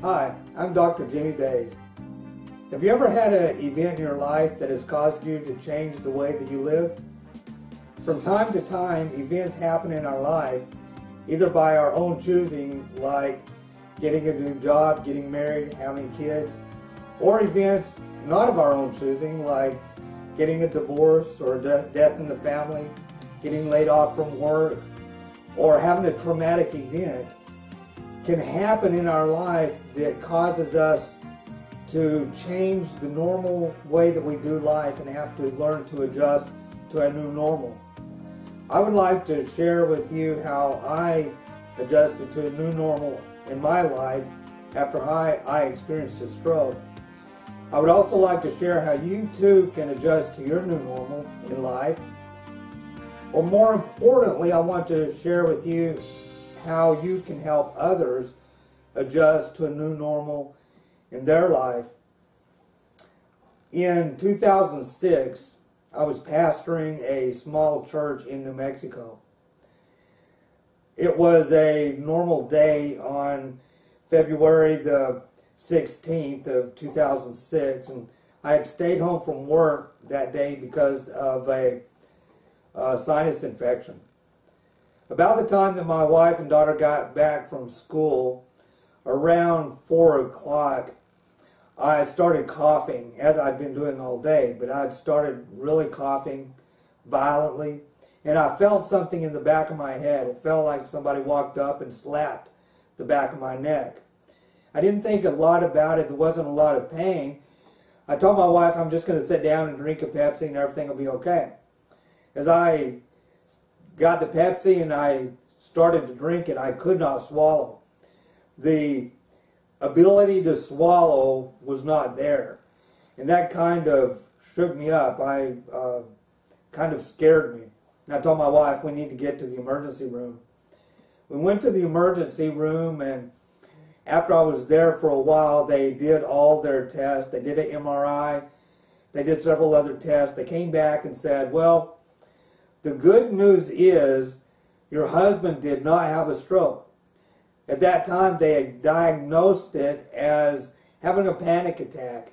Hi, I'm Dr. Jimmy Bays. Have you ever had an event in your life that has caused you to change the way that you live? From time to time, events happen in our life, either by our own choosing, like getting a new job, getting married, having kids, or events not of our own choosing, like getting a divorce or death in the family, getting laid off from work, or having a traumatic event can happen in our life that causes us to change the normal way that we do life and have to learn to adjust to a new normal. I would like to share with you how I adjusted to a new normal in my life after I experienced a stroke. I would also like to share how you too can adjust to your new normal in life. Or more importantly, I want to share with you how you can help others adjust to a new normal in their life. In 2006, I was pastoring a small church in New Mexico. It was a normal day on February the 16th of 2006, and I had stayed home from work that day because of a sinus infection. About the time that my wife and daughter got back from school, around 4 o'clock, I started coughing, as I'd been doing all day, but I'd started really coughing violently, and I felt something in the back of my head. It felt like somebody walked up and slapped the back of my neck. I didn't think a lot about it. There wasn't a lot of pain. I told my wife I'm just going to sit down and drink a Pepsi and everything will be okay. As I got the Pepsi and I started to drink it, I could not swallow. The ability to swallow was not there. And that kind of shook me up. Kind of scared me. And I told my wife we need to get to the emergency room. We went to the emergency room, and after I was there for a while, they did all their tests. They did an MRI. They did several other tests. They came back and said, well, the good news is your husband did not have a stroke. At that time, they had diagnosed it as having a panic attack,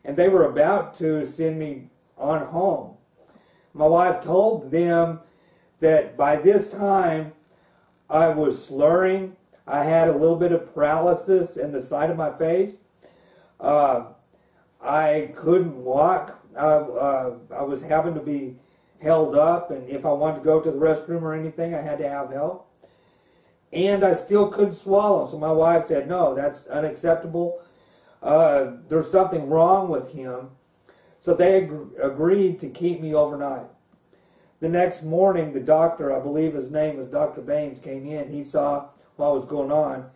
and they were about to send me on home. My wife told them that by this time, I was slurring. I had a little bit of paralysis in the side of my face. I couldn't walk. I was having to be held up, and if I wanted to go to the restroom or anything, I had to have help. And I still couldn't swallow. So my wife said, no, that's unacceptable. There's something wrong with him. So they agreed to keep me overnight. The next morning, the doctor, I believe his name was Dr. Baines, came in. He saw what was going on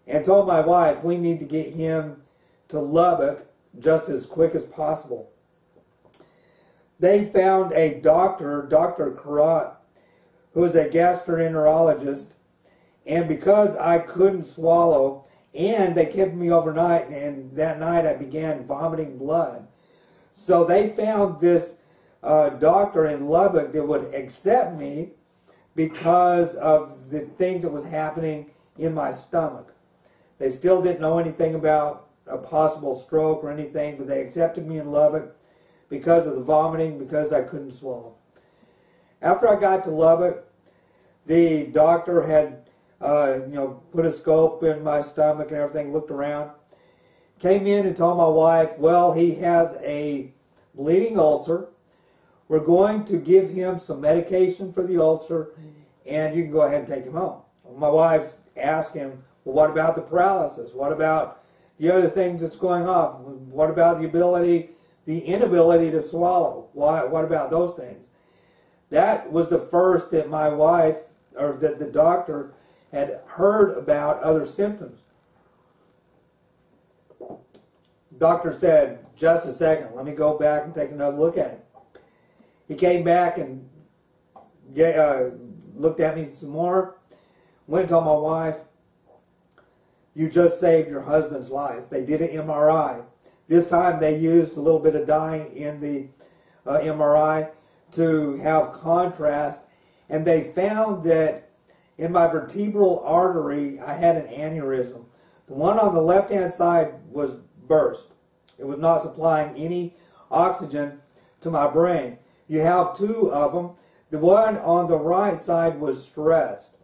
and told my wife we need to get him to Lubbock just as quick as possible. They found a doctor, Dr. Carrot, who was a gastroenterologist, and because I couldn't swallow, and they kept me overnight, and that night I began vomiting blood. So they found this doctor in Lubbock that would accept me because of the things that was happening in my stomach. They still didn't know anything about a possible stroke or anything, but they accepted me in Lubbock because of the vomiting, because I couldn't swallow. After I got to Lubbock, the doctor had put a scope in my stomach and everything, looked around, came in and told my wife, well, he has a bleeding ulcer. We're going to give him some medication for the ulcer, and you can go ahead and take him home. My wife asked him, well, what about the paralysis? What about the other things that's going on? What about the inability to swallow? What about those things? That was the first that my wife, or that the doctor had heard about other symptoms. Doctor said, just a second, let me go back and take another look at him. He came back and looked at me some more, went and told my wife, you just saved your husband's life. They did an MRI. This time they used a little bit of dye in the MRI to have contrast, and they found that in my vertebral artery I had an aneurysm. The one on the left-hand side was burst. It was not supplying any oxygen to my brain. You have two of them. The one on the right side was stressed,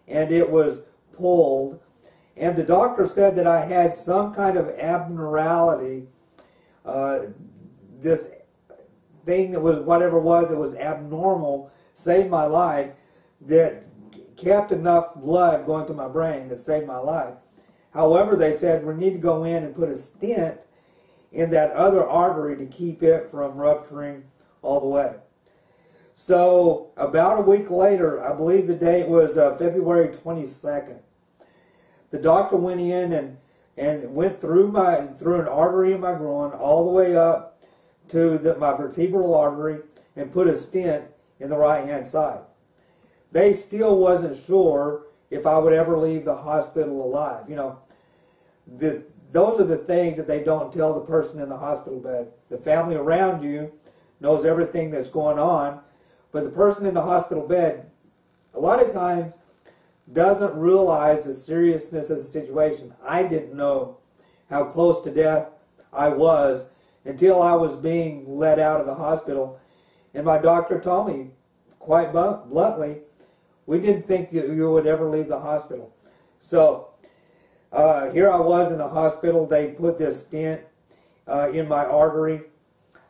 and it was pulled. And the doctor said that I had some kind of abnormality. This thing that was, whatever it was abnormal, saved my life, that kept enough blood going to my brain that saved my life. However, they said we need to go in and put a stent in that other artery to keep it from rupturing all the way. So about a week later, I believe the date was February 22nd, the doctor went in and went through an artery in my groin all the way up to my vertebral artery and put a stent in the right-hand side. They still wasn't sure if I would ever leave the hospital alive. You know, those are the things that they don't tell the person in the hospital bed. The family around you knows everything that's going on, but the person in the hospital bed, a lot of times, doesn't realize the seriousness of the situation. I didn't know how close to death I was until I was being let out of the hospital. And my doctor told me quite bluntly, we didn't think that you would ever leave the hospital. So here I was in the hospital. They put this stent in my artery.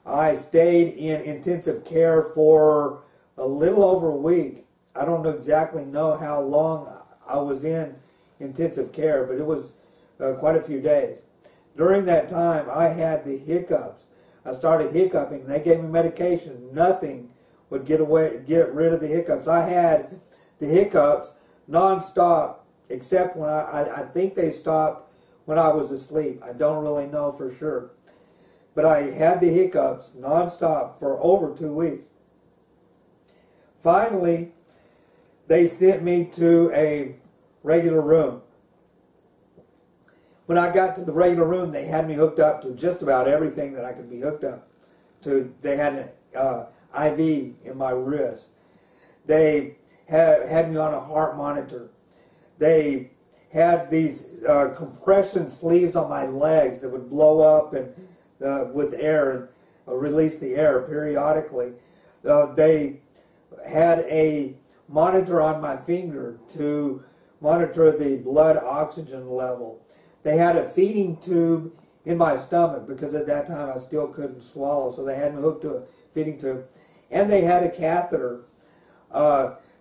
I stayed in intensive care for a little over a week. I don't exactly know how long I was in intensive care, but it was quite a few days. During that time, I had the hiccups. I started hiccuping. They gave me medication. Nothing would get rid of the hiccups. I had the hiccups nonstop, except when I think they stopped when I was asleep. I don't really know for sure. But I had the hiccups nonstop for over 2 weeks. Finally, they sent me to a regular room. When I got to the regular room, they had me hooked up to just about everything that I could be hooked up to. They had an IV in my wrist. They had me on a heart monitor. They had these compression sleeves on my legs that would blow up and with air and release the air periodically. They had a monitor on my finger to monitor the blood oxygen level. They had a feeding tube in my stomach because at that time I still couldn't swallow, so they had me hooked to a feeding tube. And they had a catheter.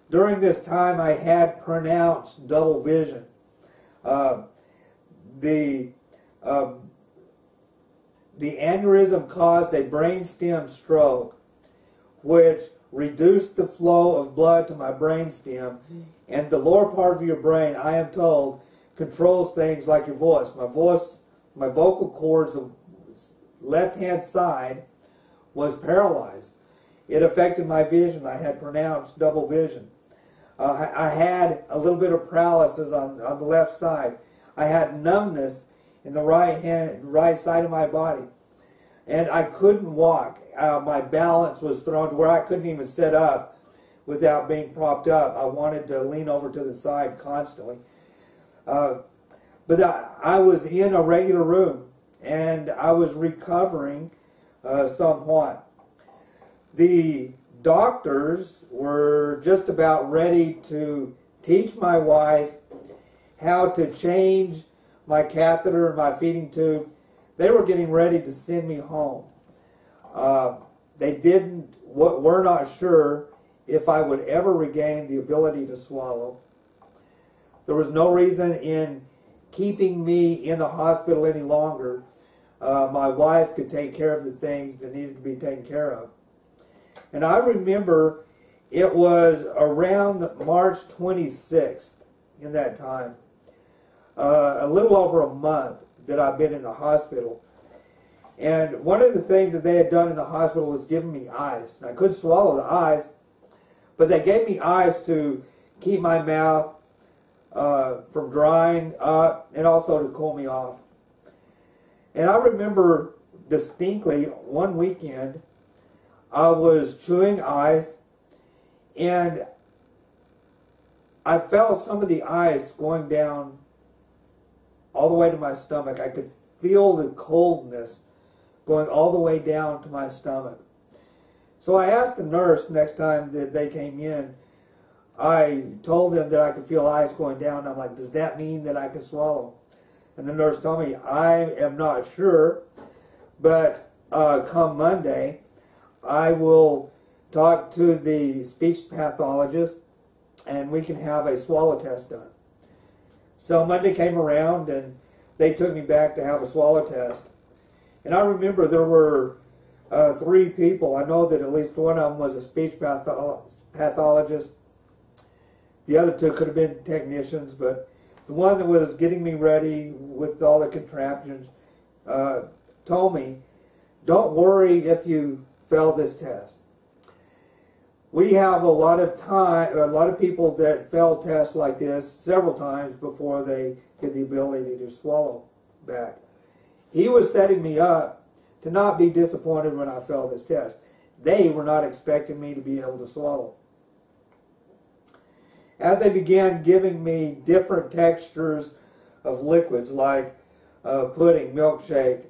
During this time I had pronounced double vision. The aneurysm caused a brainstem stroke, which reduced the flow of blood to my brainstem, and the lower part of your brain, I am told, controls things like your voice. My vocal cords, the left-hand side, was paralyzed. It affected my vision. I had pronounced double vision. I had a little bit of paralysis on the left side. I had numbness in the right side of my body. And I couldn't walk. My balance was thrown to where I couldn't even sit up without being propped up. I wanted to lean over to the side constantly. But I was in a regular room, and I was recovering somewhat. The doctors were just about ready to teach my wife how to change my catheter and my feeding tube. They were getting ready to send me home. They were not sure if I would ever regain the ability to swallow. There was no reason in keeping me in the hospital any longer. My wife could take care of the things that needed to be taken care of. And I remember it was around March 26th in that time, a little over a month that I've been in the hospital. And one of the things that they had done in the hospital was giving me ice. And I couldn't swallow the ice, but they gave me ice to keep my mouth from drying up and also to cool me off. And I remember distinctly one weekend I was chewing ice and I felt some of the ice going down all the way to my stomach. I could feel the coldness going all the way down to my stomach. So I asked the nurse next time that they came in, I told them that I could feel ice going down. I'm like, does that mean that I can swallow? And the nurse told me, I am not sure, but come Monday, I will talk to the speech pathologist and we can have a swallow test done. So Monday came around and they took me back to have a swallow test. And I remember there were 3 people. I know that at least one of them was a speech pathologist. The other 2 could have been technicians, but the one that was getting me ready with all the contraptions told me, don't worry if you fail this test. We have a lot of people that fail tests like this several times before they get the ability to swallow back. He was setting me up to not be disappointed when I failed this test. They were not expecting me to be able to swallow. As they began giving me different textures of liquids like pudding, milkshake,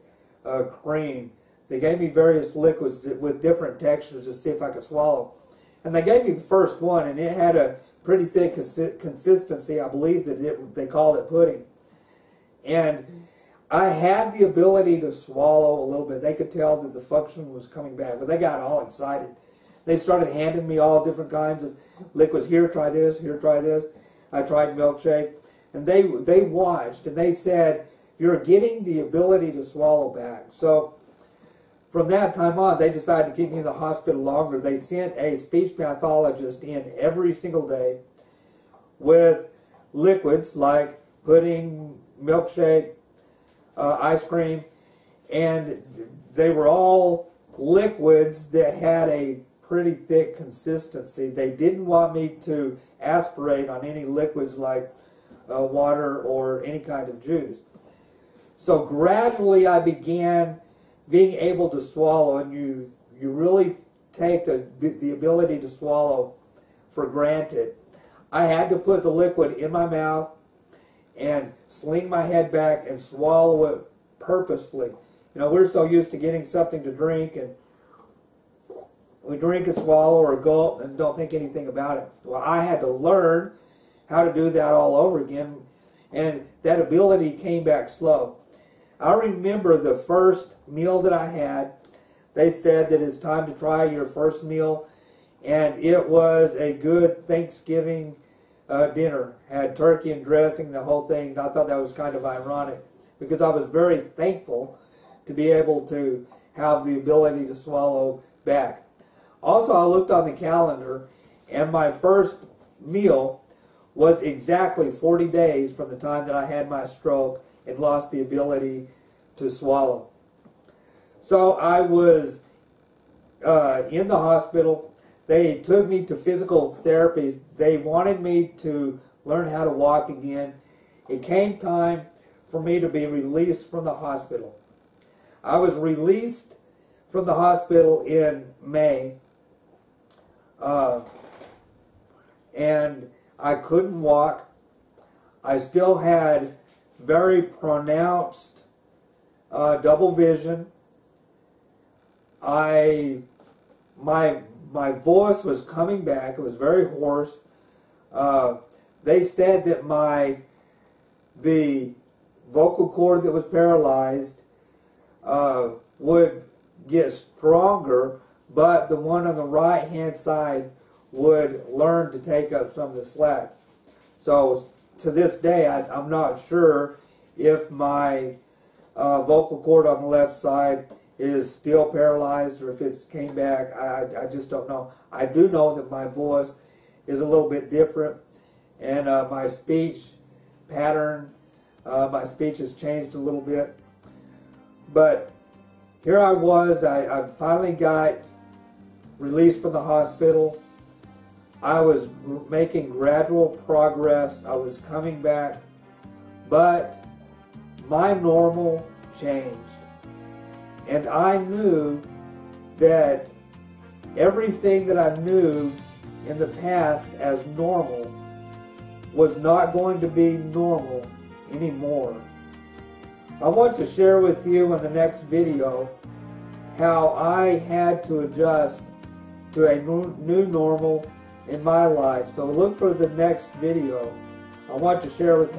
cream, they gave me various liquids with different textures to see if I could swallow. And they gave me the first one, and it had a pretty thick consistency. I believe that they called it pudding. And I had the ability to swallow a little bit. They could tell that the function was coming back, but they got all excited. They started handing me all different kinds of liquids. Here, try this. Here, try this. I tried milkshake. And they watched, and they said, you're getting the ability to swallow back. So from that time on, they decided to keep me in the hospital longer. They sent a speech pathologist in every single day with liquids like pudding, milkshake, ice cream, and they were all liquids that had a pretty thick consistency. They didn't want me to aspirate on any liquids like water or any kind of juice. So gradually I began being able to swallow, and you really take the ability to swallow for granted. I had to put the liquid in my mouth and sling my head back and swallow it purposefully. You know, we're so used to getting something to drink, and we drink and swallow or gulp and don't think anything about it. Well, I had to learn how to do that all over again, and that ability came back slow. I remember the first meal that I had. They said that it's time to try your first meal, and it was a good Thanksgiving dinner. Had turkey and dressing, the whole thing. I thought that was kind of ironic because I was very thankful to be able to have the ability to swallow back. Also, I looked on the calendar, and my first meal was exactly 40 days from the time that I had my stroke and lost the ability to swallow. So I was in the hospital. They took me to physical therapy. They wanted me to learn how to walk again. It came time for me to be released from the hospital. I was released from the hospital in May, and I couldn't walk. I still had very pronounced double vision. My voice was coming back. It was very hoarse. They said that the vocal cord that was paralyzed would get stronger, but the one on the right hand side would learn to take up some of the slack. So to this day, I'm not sure if my vocal cord on the left side is still paralyzed or if it's came back. I just don't know. I do know that my voice is a little bit different, and my speech pattern, my speech has changed a little bit. But here I was. I finally got released from the hospital. I was making gradual progress. I was coming back, but my normal changed. And I knew that everything that I knew in the past as normal was not going to be normal anymore. I want to share with you in the next video how I had to adjust to a new normal in my life. So look for the next video. I want to share with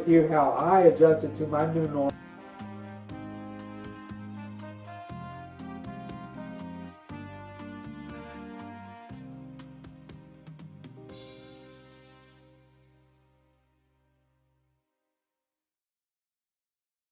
you how I adjusted to my new normal.